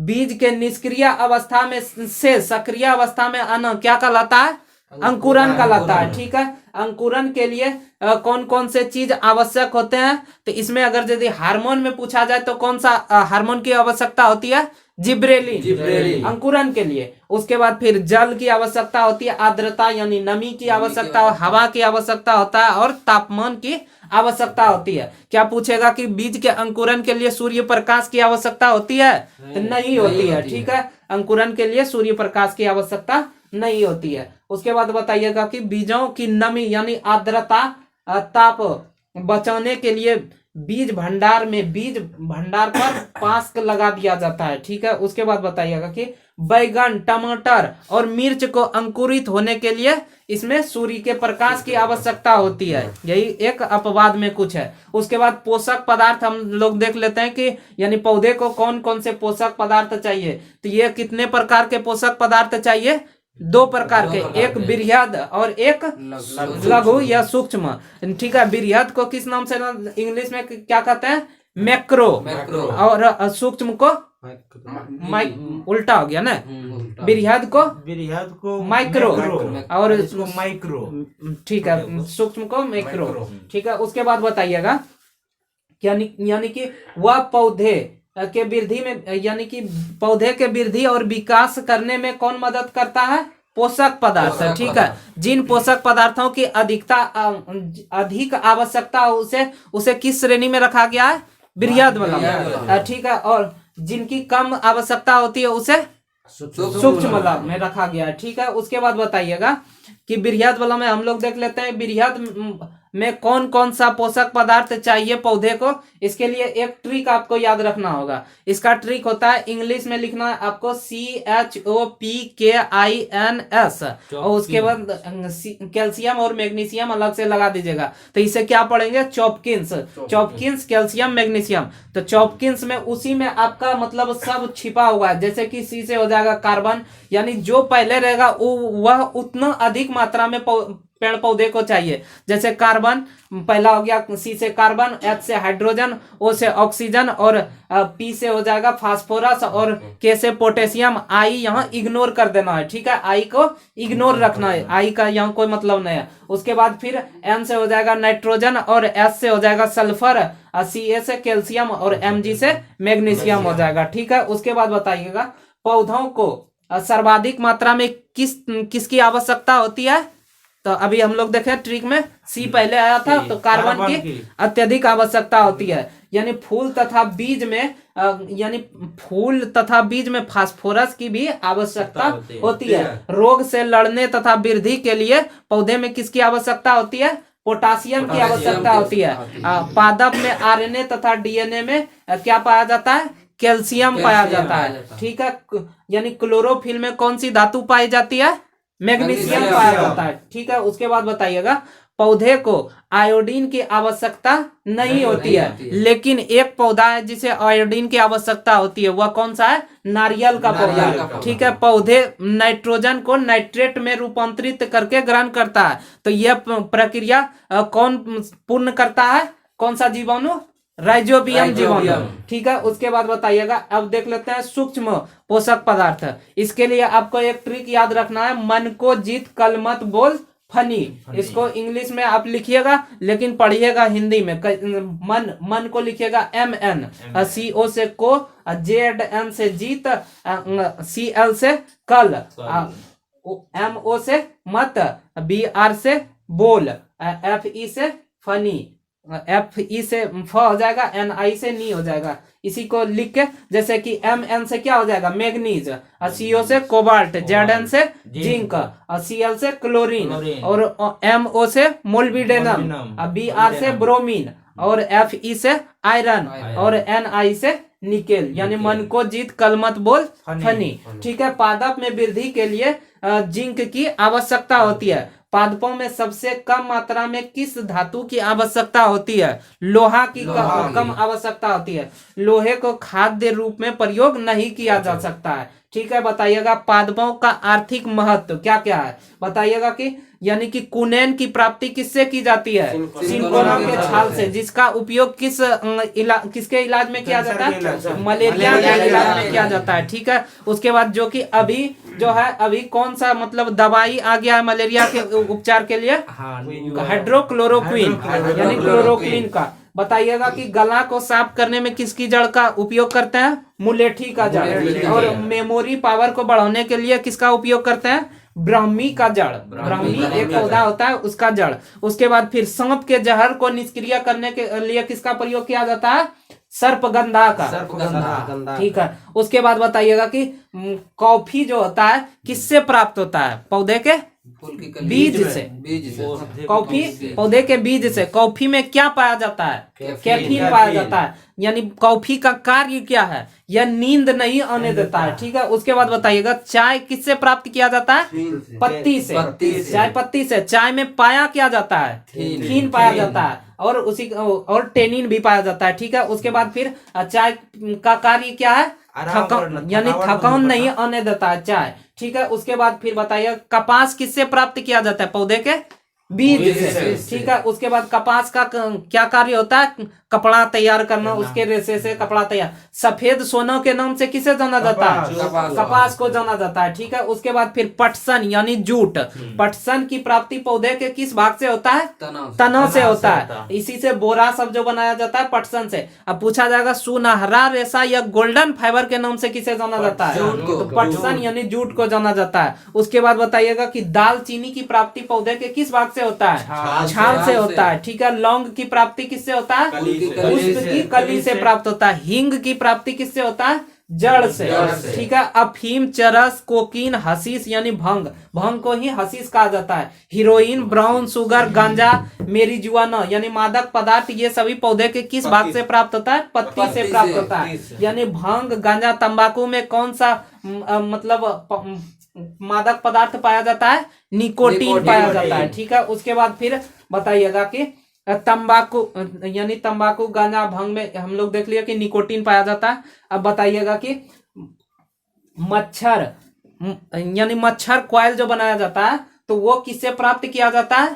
बीज के निष्क्रिय अवस्था में से सक्रिय अवस्था में आना क्या कहलाता है, अंकुरन कहलाता है, ठीक है। अंकुरन के लिए कौन कौन से चीज आवश्यक होते हैं, तो इसमें अगर यदि हार्मोन में पूछा जाए तो कौन सा हार्मोन की आवश्यकता होती है, जिब्रेलिन अंकुरन के लिए। उसके बाद फिर जल की आवश्यकता होती है, आर्द्रता यानी नमी की आवश्यकता, हवा की आवश्यकता होता है, और तापमान की आवश्यकता होती है। क्या पूछेगा कि बीज के अंकुरन के लिए सूर्य प्रकाश की आवश्यकता होती है, तो नहीं होती है, ठीक है। अंकुरन के लिए सूर्य प्रकाश की आवश्यकता नहीं होती है। उसके बाद बताइएगा कि बीजों की नमी यानी आर्द्रता, ताप बचाने के लिए बीज भंडार पर पास्क लगा दिया जाता है, ठीक है। उसके बाद बताइएगा कि बैगन, टमाटर और मिर्च को अंकुरित होने के लिए इसमें सूर्य के प्रकाश की आवश्यकता होती है। यही एक अपवाद में कुछ है। उसके बाद पोषक पदार्थ हम लोग देख लेते हैं कि यानी पौधे को कौन कौन से पोषक पदार्थ चाहिए। तो ये कितने प्रकार के पोषक पदार्थ चाहिए, 2 प्रकार के, एक बृहद और एक लघु या सूक्ष्म, ठीक है। बृहद को किस नाम से इंग्लिश में क्या कहते हैं, मैक्रो, और सूक्ष्म को उल्टा हो गया ना, बृहद को माइक्रो और माइक्रो, ठीक है, सूक्ष्म को मैक्रो, ठीक है। उसके बाद बताइएगा यानी कि वह पौधे के वृद्धि में यानी कि पौधे के वृद्धि और विकास करने में कौन मदद करता है, पोषक पदार्थ, ठीक है। जिन पोषक पदार्थों की अधिक आवश्यकता उसे किस श्रेणी में रखा गया है, बृहद वाला, ठीक है। और जिनकी कम आवश्यकता होती है उसे सूक्ष्म वाला में रखा गया है, ठीक है। उसके बाद बताइएगा कि बृहद वाला में हम लोग देख लेते हैं, बृहद में कौन कौन सा पोषक पदार्थ चाहिए पौधे को, इसके लिए एक ट्रिक आपको याद रखना होगा। इसका ट्रिक होता है, इंग्लिश में लिखना है आपको CHOPKINS, और उसके बाद कैल्शियम और मैग्नीशियम अलग से लगा दीजिएगा। तो इसे क्या पढ़ेंगे, चॉपकिंस, चॉपकिंस कैल्शियम मैग्नीशियम। तो चॉपकिंस में उसी में आपका मतलब सब छिपा हुआ है। जैसे कि सी से हो जाएगा कार्बन, यानी जो पहले रहेगा वह उतना अधिक मात्रा में पेड़ पौधे को चाहिए। जैसे कार्बन पहला हो गया, सी से कार्बन, एच से हाइड्रोजन, ओ से ऑक्सीजन, और पी से हो जाएगा फास्फोरस, और के से पोटेशियम। आई यहाँ इग्नोर कर देना है, ठीक है, आई को इग्नोर रखना है, आई का यहाँ कोई मतलब नहीं है। उसके बाद फिर एन से हो जाएगा नाइट्रोजन, और एस से हो जाएगा सल्फर, सी ए से कैल्शियम, और एम जी से मैग्नीशियम हो जाएगा, ठीक है। उसके बाद बताइएगा पौधों को सर्वाधिक मात्रा में किसकी आवश्यकता होती है। तो अभी हम लोग देखें ट्रिक में सी पहले आया था, तो कार्बन की अत्यधिक आवश्यकता होती है। यानी फूल तथा बीज में फास्फोरस की भी आवश्यकता होती है। रोग से लड़ने तथा वृद्धि के लिए पौधे में किसकी आवश्यकता होती है, पोटासियम की आवश्यकता होती है। पादप में आरएनए तथा डीएनए में क्या पाया जाता है, कैल्शियम पाया जाता है, ठीक है। यानी क्लोरोफिल में कौन सी धातु पाई जाती है, मैग्नीशियम पाया जाता है, ठीक है। उसके बाद बताइएगा पौधे को आयोडीन की आवश्यकता नहीं होती है, लेकिन एक पौधा है जिसे आयोडीन की आवश्यकता होती है, वह कौन सा है, नारियल का पौधा, ठीक है। पौधे नाइट्रोजन को नाइट्रेट में रूपांतरित करके ग्रहण करता है। तो यह प्रक्रिया कौन पूर्ण करता है, कौन सा जीवाणु, राइजोबियम जीवाणु, ठीक है। उसके बाद बताइएगा, अब देख लेते हैं सूक्ष्म पोषक पदार्थ। इसके लिए आपको एक ट्रिक याद रखना है, मन को जीत कल मत बोल फनी। इसको इंग्लिश में आप लिखिएगा, लेकिन पढ़िएगा हिंदी में। मन को लिखिएगा MN, CO से को, ZN से जीत, CL से कल, MO से मत, BR से बोल, FE से फनी, FE से फ हो जाएगा, NI से नी हो जाएगा। इसी को लिख के, जैसे कि MN से क्या हो जाएगा, मैग्नीज, CO से कोबाल्ट, ZN से जिंक, CL से क्लोरीन, और MO से मोल्बिडेनम, BR से ब्रोमीन, और FE से आयरन, और NI से निकेल। यानी मन को जीत कल मत बोल फनी, ठीक है। पादप में वृद्धि के लिए जिंक की आवश्यकता होती है। पादपों में सबसे कम मात्रा में किस धातु की आवश्यकता होती है, लोहा की कम आवश्यकता होती है। लोहे को खाद्य रूप में प्रयोग नहीं किया जा सकता है, ठीक है। बताइएगा पादपों का आर्थिक महत्व क्या क्या है, बताइएगा कि यानी कि कुनेन की प्राप्ति किससे की जाती है, सिनकोना के छाल से, जिसका उपयोग किसके इलाज में किया जाता है, मलेरिया के इलाज में किया जाता है, ठीक है। उसके बाद जो कि अभी कौन सा मतलब दवाई आ गया है मलेरिया के उपचार के लिए, हाइड्रोक्लोरोक्विन, यानी क्लोरोक्विन का। बताइएगा कि गला को साफ करने में किसकी जड़ का उपयोग करते हैं, मुलेठी का जड़। और मेमोरी पावर को बढ़ाने के लिए किसका उपयोग करते हैं, ब्राह्मी का जड़। ब्राह्मी एक पौधा होता है, उसका जड़। उसके बाद फिर सांप के जहर को निष्क्रिय करने के लिए किसका प्रयोग किया जाता है, सर्पगंधा का, ठीक है। उसके बाद बताइएगा कि कॉफी जो होता है किससे प्राप्त होता है, पौधे के बीज से। कॉफी पौधे के बीज से। कॉफी में क्या पाया जाता है, कैफीन पाया जाता है। यानी कॉफी का कार्य क्या है, यह नींद नहीं आने देता है, ठीक है। उसके बाद बताइएगा चाय किससे प्राप्त किया जाता है, पत्ती से, चाय पत्ती से। चाय में पाया क्या जाता है, थीन पाया जाता है, और टेनिन भी पाया जाता है, ठीक है। उसके बाद फिर चाय का कार्य क्या है, यानी थकान नहीं आने देता है चाय, ठीक है। उसके बाद फिर बताइए कपास किससे प्राप्त किया जाता है, पौधे के बीज से, ठीक है। उसके बाद कपास का क्या कार्य होता है, कपड़ा तैयार करना, उसके रेशे से कपड़ा तैयार। सफेद सोना के नाम से किसे जाना जाता है, कपास को जाना जाता है, ठीक है। उसके बाद फिर पटसन यानी जूट। पटसन की प्राप्ति पौधे के किस भाग से होता है, तना से होता है। इसी से बोरा सब जो बनाया जाता है पटसन से। अब पूछा जाएगा सुनहरा रेशा या गोल्डन फाइबर के नाम से किसे जाना जाता है, तो पटसन यानी जूट को जाना जाता है। उसके बाद बताइएगा कि दालचीनी की प्राप्ति पौधे के किस भाग से होता है, छाल से होता है, ठीक है। लौंग की प्राप्ति किससे होता है, पुष्प की कली से प्राप्त होता है। हींग की प्राप्ति किससे होता है, जड़ से, ठीक है। अफीम, चरस, कोकीन, हशीश यानी भंग, भंग को ही हशीश कहा जाता है। हीरोइन, ब्राउन शुगर, गांजा, मेरिजुआना यानी मादक पदार्थ, ये सभी पौधे के किस भाग से प्राप्त होता है? पत्ती से प्राप्त होता है। यानी भंग, गांजा, तंबाकू में कौन सा मतलब मादक पदार्थ पाया जाता है? निकोटीन पाया जाता है, ठीक है। उसके बाद फिर बताइएगा कि तंबाकू यानी तंबाकू, गांजा, भंग में हम लोग देख लिया कि निकोटीन पाया जाता है। अब बताइएगा कि मच्छर यानी मच्छर कॉइल जो बनाया जाता है तो वो किससे प्राप्त किया जाता है?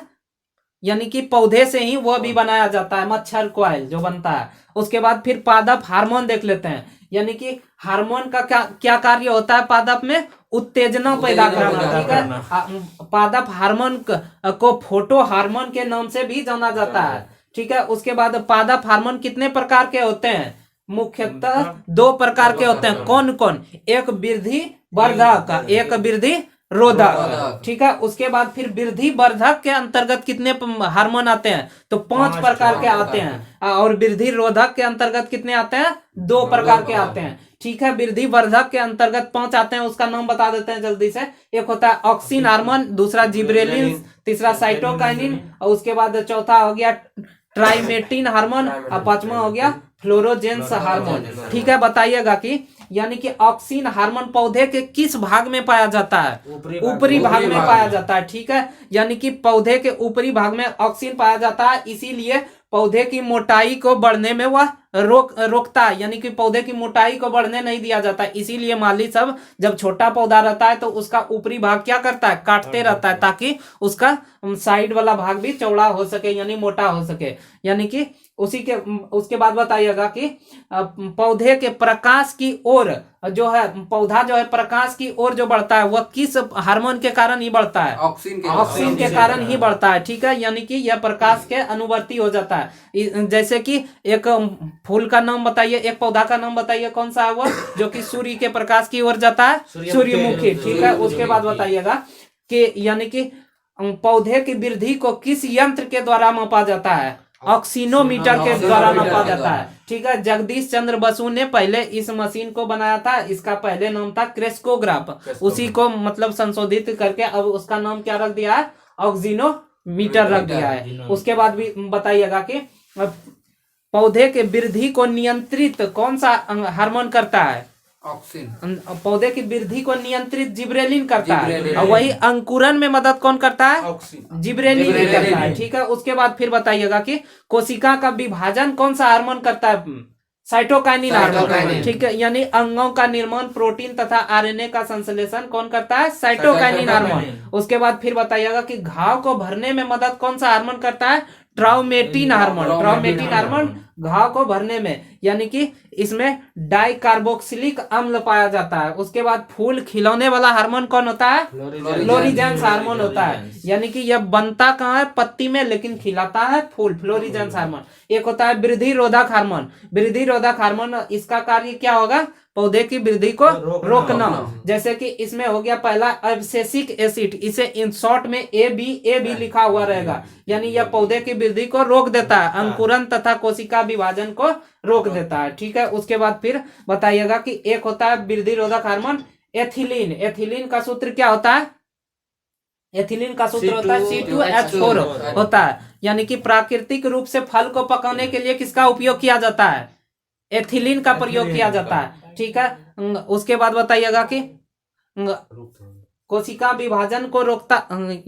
यानी कि पौधे से ही वो भी बनाया जाता है, मच्छर कॉइल जो बनता है। उसके बाद फिर पादप हार्मोन देख लेते हैं। यानी कि हार्मोन का क्या कार्य होता है? पादप में उत्तेजना पैदा करना, ठीक है। पादप हार्मोन को फोटो हार्मोन के नाम से भी जाना जाता है, ठीक है। उसके बाद पादप हार्मोन कितने प्रकार के होते हैं? मुख्यतः 2 प्रकार के होते हैं। कौन कौन? एक वृद्धि वर्धक, एक वृद्धि रोधक, ठीक है। उसके बाद फिर वृद्धि वर्धक के अंतर्गत कितने हार्मोन आते हैं? तो 5 प्रकार के आते हैं। और वृद्धि रोधक के अंतर्गत कितने आते हैं? 2 प्रकार के आते हैं, ठीक है। वृद्धि वर्धक के अंतर्गत 5 आते हैं, उसका नाम बता देते हैं जल्दी से। एक होता है ऑक्सिन हार्मोन, दूसरा जिब्रेलिन, तीसरा साइटोकाइनिन, और उसके बाद चौथा हो गया ट्राइमेटिन हार्मोन, और 5वां हो गया फ्लोरोजेंस हार्मोन, ठीक है। बताइएगा कि यानी कि ऑक्सिन हार्मोन पौधे के किस भाग में पाया जाता है? ऊपरी भाग में पाया जाता है, ठीक है। यानी कि पौधे के ऊपरी भाग में ऑक्सिन पाया जाता है, इसीलिए पौधे की मोटाई को बढ़ने में वह रोकता है। यानी कि पौधे की मोटाई को बढ़ने नहीं दिया जाता, इसीलिए माली सब जब छोटा पौधा रहता है तो उसका ऊपरी भाग क्या करता है? काटते रहता है, ताकि उसका साइड वाला भाग भी चौड़ा हो सके यानी मोटा हो सके। यानी कि उसके बाद बताइएगा कि पौधे के प्रकाश की ओर जो है, पौधा जो है प्रकाश की ओर जो बढ़ता है वह किस हार्मोन के कारण ही बढ़ता है? ऑक्सीन के कारण ही बढ़ता है, ठीक है। यानी कि यह प्रकाश के अनुवर्ती हो जाता है। जैसे कि एक फूल का नाम बताइए, एक पौधा का नाम बताइए, कौन सा है वो जो कि सूर्य के प्रकाश की ओर जाता है? सूर्यमुखी, ठीक है। उसके बाद बताइएगा कि यानी कि पौधे की वृद्धि को किस यंत्र के द्वारा मापा जाता है? ऑक्सीनोमीटर के द्वारा मापा जाता है, ठीक है। जगदीश चंद्र बसु ने पहले इस मशीन को बनाया था, इसका पहले नाम था क्रेस्कोग्राफ, उसी को मतलब संशोधित करके अब उसका नाम क्या रख दिया है? ऑक्सीनोमीटर रख दिया है। उसके बाद भी बताइएगा कि पौधे के वृद्धि को नियंत्रित कौन सा हार्मोन करता है? ऑक्सीन। पौधे की वृद्धि को नियंत्रित जिब्रेलिन करता है, और वही अंकुरन में मदद कौन करता है? जिब्रेलिन करता है, ठीक है। उसके बाद फिर बताइएगा कि कोशिका का विभाजन कौन सा हार्मोन करता है? साइटोकाइनिन हार्मोन, ठीक है। यानी अंगों का निर्माण, प्रोटीन तथा आरएनए का संश्लेषण कौन करता है? Cytokinin hormone. उसके बाद फिर बताइएगा कि घाव को भरने में मदद कौन सा हार्मोन करता है? ट्राउमेटिन हार्मोन। ट्राउमेटिन हार्मोन घाव को भरने में, यानी कि इसमें डाइकार्बोक्सिलिक अम्ल पाया जाता है। उसके बाद फूल खिलौने वाला हार्मोन कौन होता है? फ्लोरिजेंस हार्मोन होता है। यानी कि यह बनता कहाँ है? पत्ती में, लेकिन खिलाता है फूल, फ्लोरिजेंस हार्मोन। एक होता है वृद्धि रोधक हार्मोन। वृद्धि रोधक हार्मोन, इसका कार्य क्या होगा? पौधे की वृद्धि को रोकना। जैसे कि इसमें हो गया पहला एब्सेसिक एसिड, इसे इन शॉर्ट में ए बी लिखा हुआ रहेगा, यानी यह पौधे की वृद्धि को रोक देता है, अंकुरन तथा कोशिका विभाजन को रोक देता है, ठीक है। उसके बाद फिर बताइएगा कि एक होता है वृद्धि रोधक हार्मोन एथिलीन। एथिलीन का सूत्र क्या होता है? एथिलीन का सूत्र होता है C2H4 होता है। यानी कि प्राकृतिक रूप से फल को पकाने के लिए किसका उपयोग किया जाता है? एथिलीन का प्रयोग किया जाता है, ठीक है। उसके बाद बताइएगा कि कोशिका विभाजन को रोकता,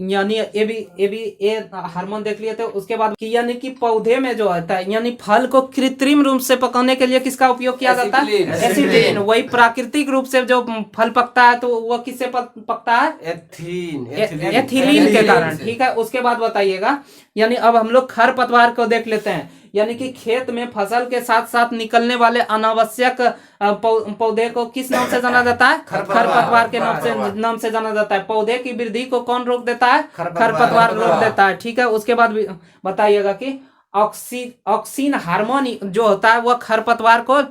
यानी ए हार्मोन देख लिए थे। उसके बाद कि यानी कि पौधे में जो होता है, यानी फल को कृत्रिम रूप से पकाने के लिए किसका उपयोग किया जाता है? एसिटिलीन। वही प्राकृतिक रूप से जो फल पकता है तो वह किससे पकता है? एथिलीन के कारण, ठीक है। उसके बाद बताइएगा, यानी अब हम लोग खरपतवार को देख लेते हैं। यानी कि खेत में फसल के साथ साथ निकलने वाले अनावश्यक पौधे को किस नाम से जाना जाता है? खरपतवार के नाम से जाना जाता है। पौधे की वृद्धि को कौन रोक देता है? खरपतवार रोक देता है, ठीक है। उसके बाद बताइएगा कि ऑक्सीन हार्मोन जो होता है वह खरपतवार को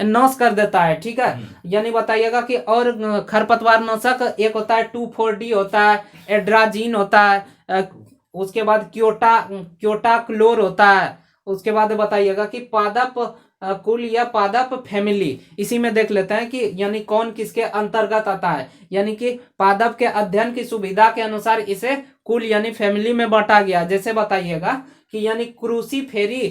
नाश कर देता है, ठीक है। यानी बताइएगा कि और खरपतवार नाशक एक होता है 2,4-D होता है, एड्राजीन होता है, उसके बाद क्योटा क्लोर होता है। उसके बाद बताइएगा कि पादप कुल या पादप फैमिली, इसी में देख लेते हैं कि यानी कौन किसके अंतर्गत आता है। यानी कि पादप के अध्ययन की सुविधा के अनुसार इसे कुल यानी फैमिली में बांटा गया। जैसे बताइएगा कि यानी क्रूसीफेरी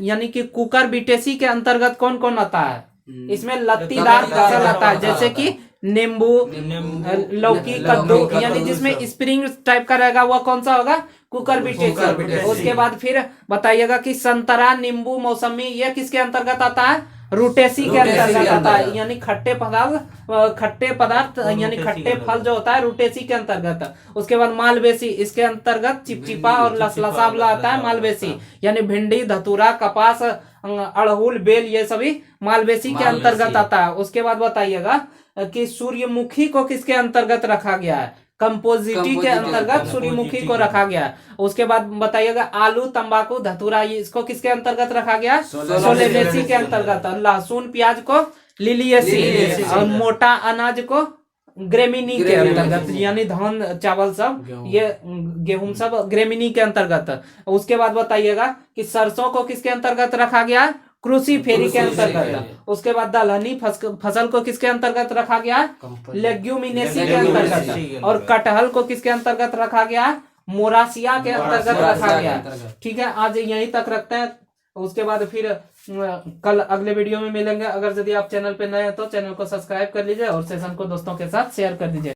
यानी कि कुकर बिटेसी के अंतर्गत कौन कौन आता है। इसमें लत्तीदार फसल आता है, जैसे कि नींबू, लौकी, कद्दू, यानी जिसमें स्प्रिंग टाइप का रहेगा वह कौन सा होगा, कुकर बिटेसी। उसके बाद फिर बताइएगा कि संतरा, नींबू, मौसमी ये किसके अंतर्गत आता है, रूटेसी के अंतर्गत आता है। यानी खट्टे पदार्थ यानी खट्टे फल जो होता है रूटेसी के अंतर्गत। उसके बाद मालवेसी, इसके अंतर्गत चिपचिपा और लसलसा वाला आता है मालवेसी। यानी भिंडी, धतूरा, कपास, अड़हुल, बेल ये सभी मालवेसी के अंतर्गत आता है। उसके बाद बताइएगा कि सूर्यमुखी को किसके अंतर्गत रखा गया है, कंपोजिटी के अंतर्गत सूर्यमुखी को रखा गया है। उसके बाद बताइएगा आलू, तंबाकू, धतूरा इसको किसके अंतर्गत रखा गया, सोलेनेसी के अंतर्गत। लहसुन, प्याज को लिलियेसी, और मोटा अनाज को ग्रेमिनी के अंतर्गत, यानी धान, चावल सब ये गेहूं सब ग्रेमिनी के अंतर्गत। उसके बाद बताइएगा कि सरसों को किसके अंतर्गत रखा गया, क्रूसीफेरी के अंतर्गत। उसके बाद दलहनी फसल को किसके अंतर्गत रखा गया, लेग्यूमिनेसी के अंतर्गत। और कटहल को किसके अंतर्गत रखा गया, मोरासिया के अंतर्गत रखा गया। ठीक है, आज यहीं तक रखते हैं। उसके बाद फिर कल अगले वीडियो में मिलेंगे। अगर यदि आप चैनल पे नए हैं तो चैनल को सब्सक्राइब कर लीजिए और सेशन को दोस्तों के साथ शेयर कर दीजिए।